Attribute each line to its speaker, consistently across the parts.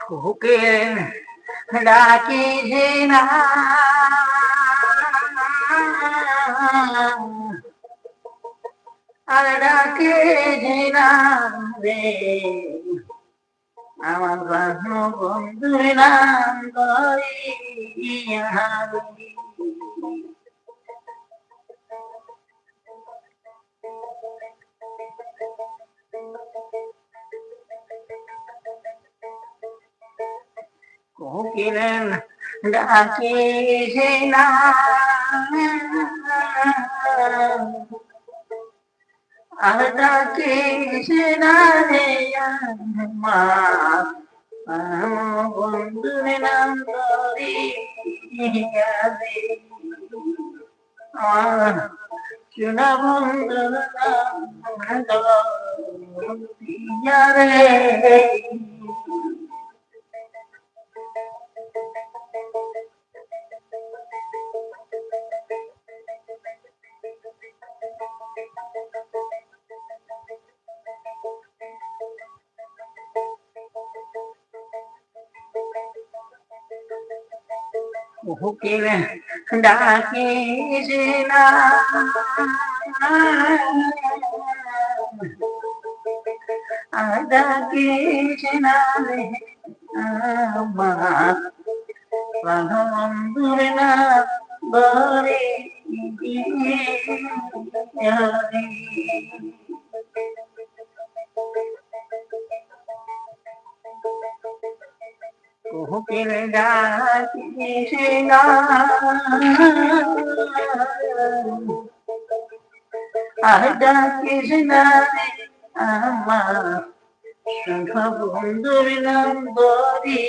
Speaker 1: কোকিল ডাকি যে না আর ডাকে যে না রে আমার প্রাণ বন্ধুর নাম করিয়া কোকিলের ডাকে যে না আর ডাকে যে না রে আমার বন্ধুর নাম করিয়া রে আমার চুনা বন্ধুর নাম করিয়া রে কোকিল ডাকে যে না ডাকে যে না রে আমার প্রাণ বন্ধুর না বরে কোকিল ডাকে সে না আর ডাকে সে না রে আমার বন্ধুর নাম বরি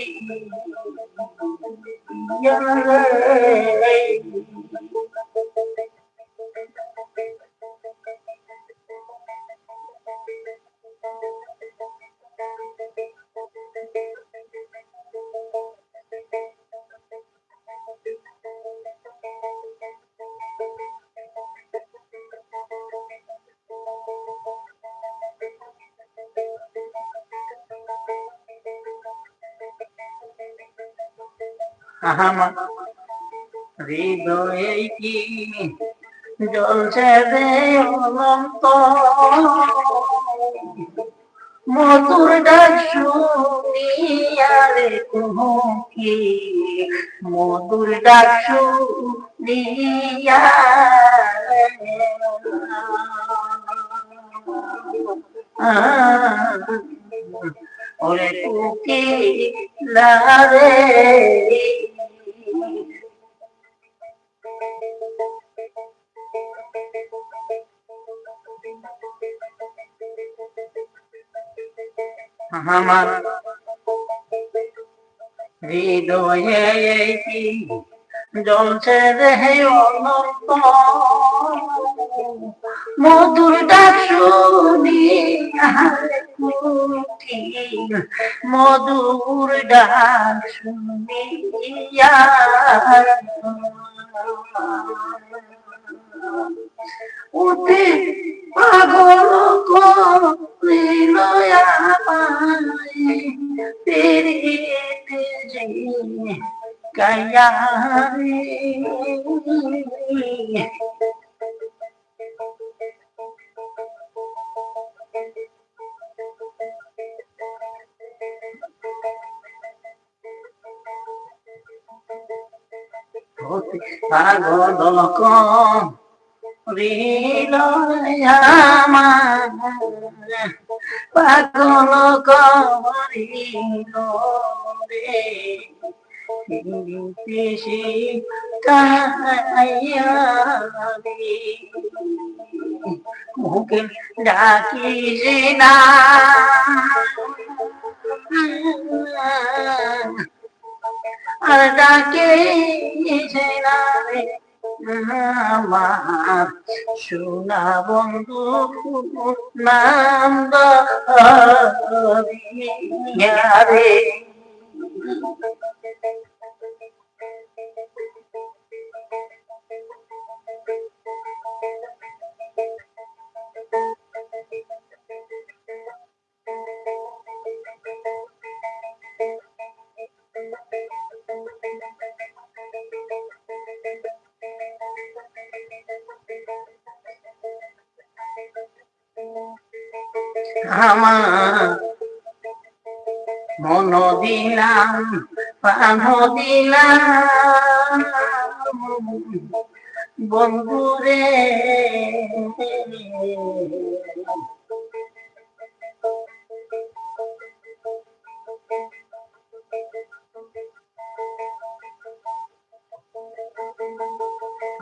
Speaker 1: আমার হৃদয়ে কি জ্বলছে রে অনন্ত মধুর ডাক শুনিয়া রে কি মধুর ডাক শুনিয়া ওরে কোকিলা রে আমার হৃদয়ে কি জ্বলছে রে অনন্ত মধুর ডাক শুনিয়া মধুর ডাক শুনিয়া উঠে পাগল করিল আমায় পেরিতে যে কায়া রে পাগল করিল আমায় পাগল করিল রে পিসি কাইয়া রে মুখে ডাকি যে না আর ডাকে যে না রে আমার সোনা বন্ধু নাম রে আমার মন দিলাম প্রাণ দিলাম বন্ধুরে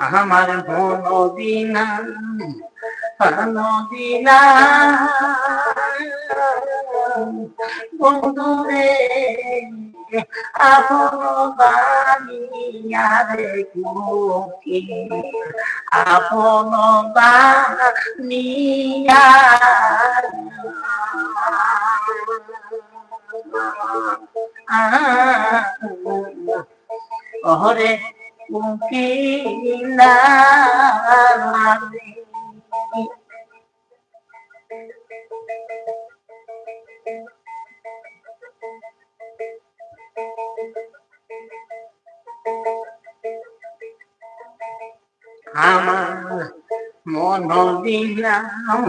Speaker 1: আমার মন দিলাম প্রাণ দিলাম বন্ধুরে আপন বানিয়া রে কুকি আপন বানিয়া ওরে কুকিলা আমার মন দিলাম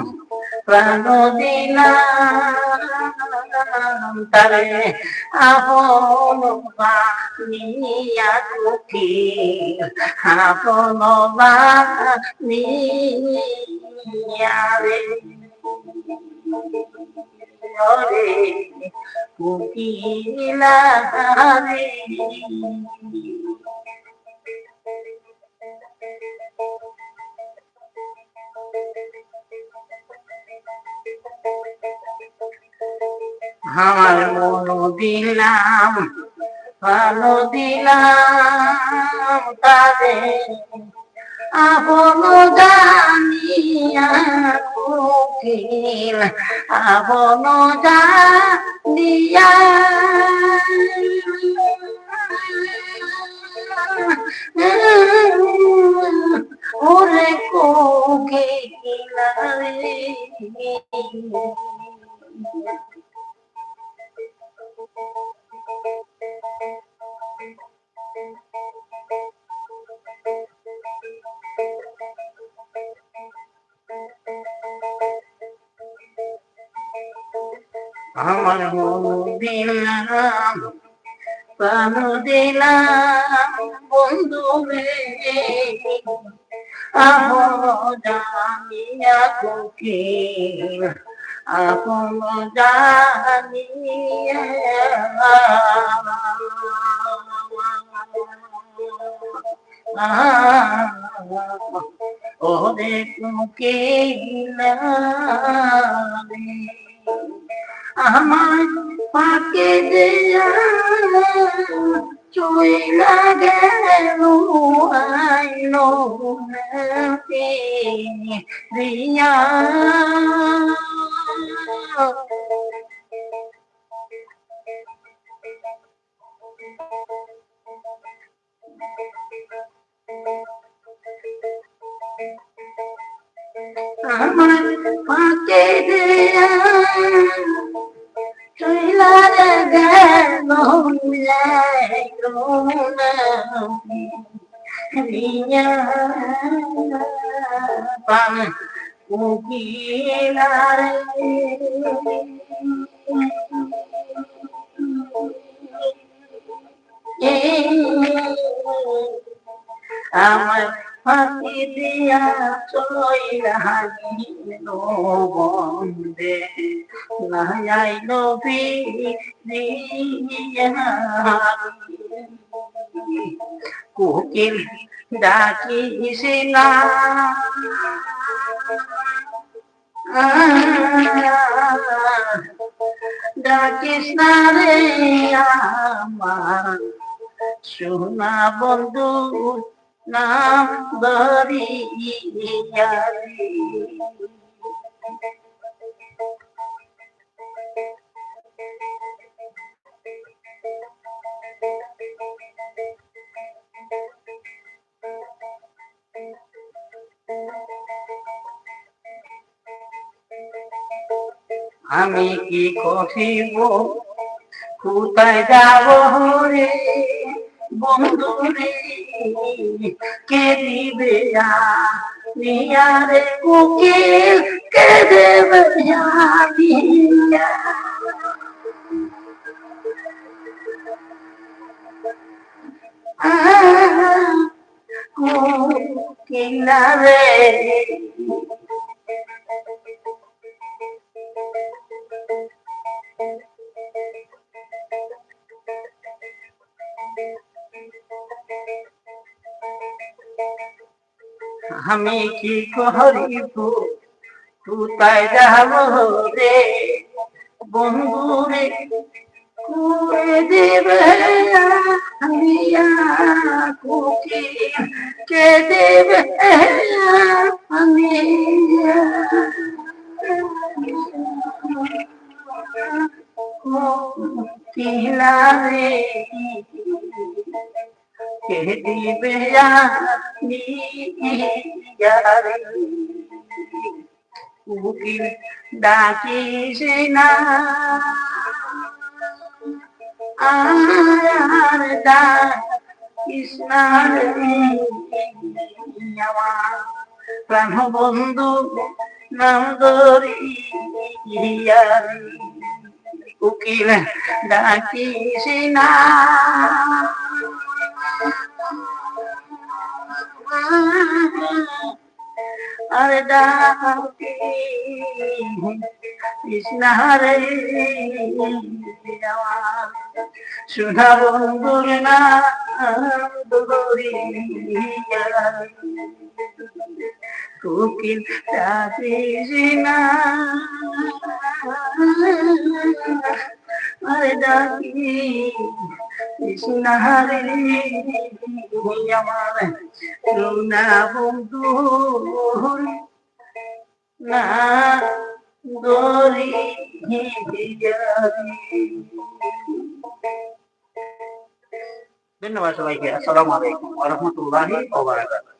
Speaker 1: প্রাণ দিলাম তারে আপন বানিয়া দুঃখী আপন বানিয়া রে রে কুকিলা রে আমার মন দিলাম ভালো দিলাম তারে আপন জানিয়া কোকিল আপন জানিয়া ওরে কোকিল রে আমার মন দিলাম প্রাণ দিলাম বন্ধু রে আপন জানিয়া কোকিল আপন জানিয়া ওরে কোকিল রে আমার পাকে দেয়া চইলা গেল আইলো রিয়া আমার পাকে দেয়া চইলা গেল রিয়া পান কোকিলা রে আমার ফাঁকি দিয়া চইলা গেল বন্দে না আইল কোকিল ডাকিছিলা ডাকিস না রে আমার সোনা বন্ধু নাম ধরিয়া রে আমি কি করিব কোথায় যাব রে বন্ধু রে কে দিবে নিয়া রে কোকিল কে দেবে আমি কিনারে আমি কি করিব কোথায় যাব রে বন্ধুরে করে দেবে কুকি কে দেবে আমি কিনারে কে দিবে উকিল ডাকিস না আর ডাকিস না আমার প্রাণ বন্ধু নাম ধরি উকিল ডাকিস না আরে ডাকি কৃষ্ণারে সোনা বন্ধুর না কোকিল ডাকিস না আরে ডাকি কৃষ্ণারে আমার সোনা বন্ধু না দরি ধন্যবাদ সবাইকে। আসসালামু আলাইকুম ওয়া রাহমাতুল্লাহি ওয়া বারাকাতুহু।